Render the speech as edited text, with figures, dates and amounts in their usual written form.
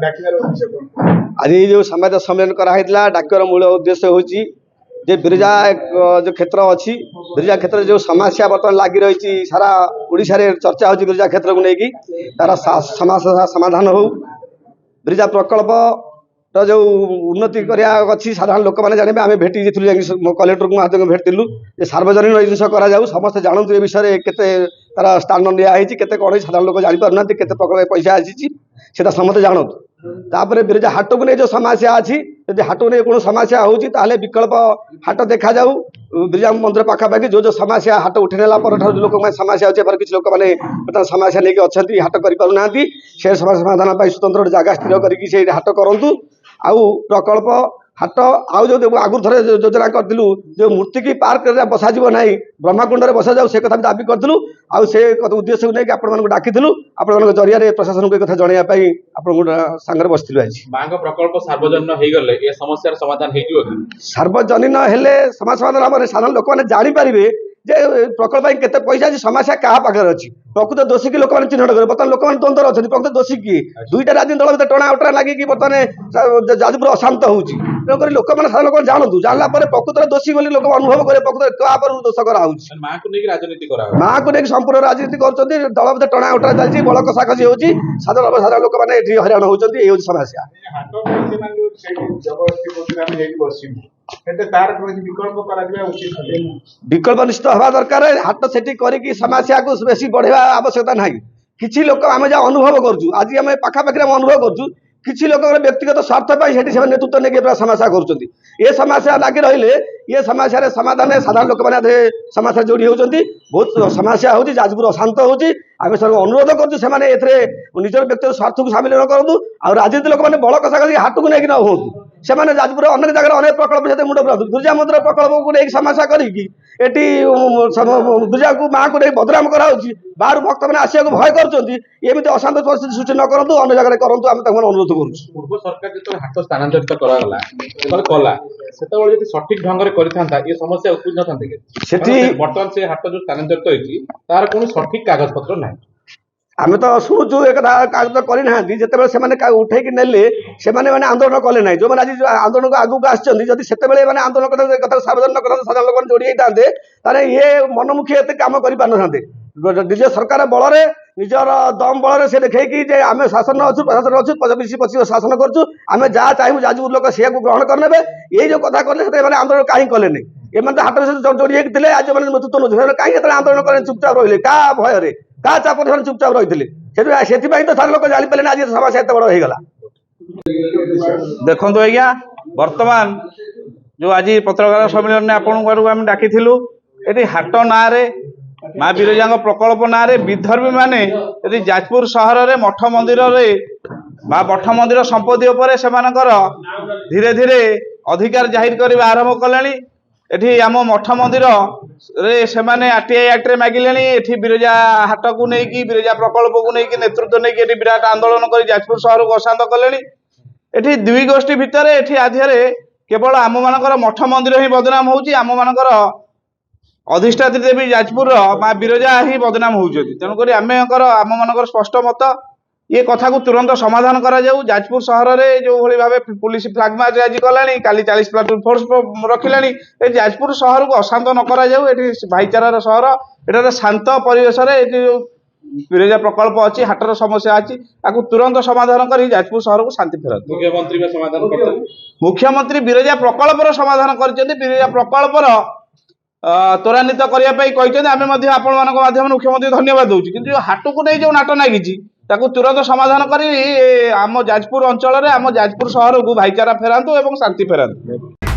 आज जो संवाद सम्मेलन कराइला डाकर मूल उद्देश्य होची जे बिरजा जो क्षेत्र अच्छी बिरजा क्षेत्र जो समस्या बर्तमान लगी रही सारा ओडिशा रे चर्चा होची बिरजा क्षेत्र को लेकिन तार समस्या समाधान हो बिरजा प्रकल्प तो जो उन्नति करिया अच्छी साधारण लोक मैंने जानवे आम भेटी कलेक्टर को माध्यम भेटिलु सार्वजनिक जिन कर समस्त जानतु ए विषय केते तार स्थान नियाई केते कौन साधारण लोक जापर ना केते प्रकल्प पैसा आसी समस्त जानतु तापर बिरजा हाट को नहीं जो समस्या अच्छी यदि हाट को नहीं कौन समस्या होती विकल्प हाट देखा जाऊ बिरजा मंदिर पाखापाखि जो जो समस्या हाट उठे लोक समस्या अच्छे किसी लोक मैंने समस्या नहीं अच्छा हाट करना से समस्या समाधान स्वतंत्र जगह स्थिर करके हाट करूँ आउ प्रकल्प हाट आउ जो आगुरी थे योजना करूँ जो मूर्ति की पार्क बसा ना ब्रह्मकुंड में बसा जाऊ से कथा भी दाबी करूँ आउ से उद्देश्य को लेकिन आपण डाकी आपण जरिया प्रशासन को कथा जनवाई आपण सांगे बसलु आज प्रकल्प सार्वजनिक हो गले ए समस्या समाधान हो सार्वजनिक हेले समाज समाधान आम साधारण लोक मैंने जापरेंगे जे प्रकल्प केते पैसा समस्या क्या पाखे अच्छी प्रकृत दोषी की लोक मैंने चिन्हट करेंगे बर्तमान लोक मैंने द्वंद्व अच्छे प्रकृत दोषी किए दुईटा राजनीति दल टणा उटरा लगे बर्तमान जाजपुर अशांत होती तेणुक लोक मैंने साधारण लोक जानतु जानला प्रकृत दोषी बोली लोक अनुभव करें प्रकृत क्या दोष कराऊँ माँ को लेकिन संपूर्ण राजनीति कर दल टणा उटरा चलती बल कषाकषि होती साधारण लोक मैंने हईराण होती ये समस्या विकल्प निश्चित हवा दरकार हाट से समस्या को बेसी बढ़ेवा आवश्यकता ना किसी लोक आम जहाँ अनुभव करूँ आज आम पाखापाखि अनुभव करूँ किसी लोक व्यक्तिगत स्वार्थ नेतृत्व नहीं समस्या कर समस्या लगी रही ये समस्या समाधान साधारण लोक मैंने समस्या जोड़ी होती बहुत समस्या होती जाजपुर अशांत होती आम सब अनुरोध करूँ निजर व्यक्तिगत स्वार्थ को सामिल न करूँ आ राजनीति लोक मैंने बल कषा हाट को लेकिन हूँ से जाजपुर अनेक जगह अनेक प्रकल्प मुंड पड़ा दुर्जा मंदिर प्रकल्प को लेकिन समस्या करी दुर्जा को माँ को नहीं बदनाम कराऊँ बाहर भक्त मैंने आसवा भय करमती अशांत परिस्थिति सृष्टि न करूँ अन्य जगह करूँ आम अनुरोध पूर्व सरकार जो हाट स्थानांतरित कला सठिक ढंग से ये समस्या उत्पन्न बर्तमान से हाट जो स्थानांतरित होती तार कौन सठिक कागज पत्र ना आम तो शुणुचु एक कागज करना जिते से उठे ने से मैंने आंदोलन कले ना जो मैंने आज आंदोलन को आगू आसते मैंने आंदोलन कथा सार्वजनिक साधारण लोक जोड़ी था ये मनमुखी एत कम कर निज सरकार बल निजर दम बल से देखे आम शासन अच्छु प्रशासन अच्छु 25 शासन करूँ आम जहाँ चाहूँ जाजपुर लोक सी ग्रहण करने ये जो कथा कले आंदोलन कहीं कले नहीं ये हाट जोड़ी होते आज मैंने नेतृत्व नौ कहीं आंदोलन करें चुपचाप रही क्या भय क्या चाप चुपचाप रही से तो सारे लोग जापारे आज समस्या एत बड़ होगा देखो आज्ञा बर्तमान जो आज पत्रकार सम्मेलन में आपण डाकी ये हाट ना माँ बिरजा प्रकल्प ना विधर्मी माने यदि जाजपुर सहर में मठ मंदिर मठ मंदिर संपत्ति उपर से धीरे धीरे अधिकार जाहिर करने आरंभ कले एठी आम मठ मंदिर रे से आरटीआई एक्ट मागिले एठी बिरजा हाट को लेकिन बिरजा प्रकल्प को लेकिन नेतृत्व नहीं विराट आंदोलन कर जाजपुर सहर को अशांत कले एठी दुई गोष्ठी भितर एठी आधारे केवल आम मानकर मठ मंदिर ही बदनाम होची आम मानकर अधिष्ठात्री देवी जाजपुर माँ बिरजा ही बदनाम होती तेणुक आम मानकर स्पष्ट मत ये कथा को तुरंत समाधान करा जाऊ जाजपुर सहर में जो भाई भाव पुलिस फ्लैग मार्च आज कला 40 प्लाटून फोर्स रखिला जाजपुर सहर को अशांत न करा जाऊ ये भाईचारार सहर एटार शांत परिवेश जो बिरजा प्रकल्प अच्छी हाटर समस्या अच्छी तुरंत समाधान कर जाजपुर सहर को शांति फेर मुख्यमंत्री बिरजा प्रकल्प समाधान कर बिरजा प्रकल्पर त्वरान्वित करने आम मुख्यमंत्री धन्यवाद दूसरी कि हाट को नहीं जो नाट नागिची तुरंत समाधान कर आम जाजपुर अंचल आम जाजपुर सहर को भाईचारा फेरातु और शांति फेरातु।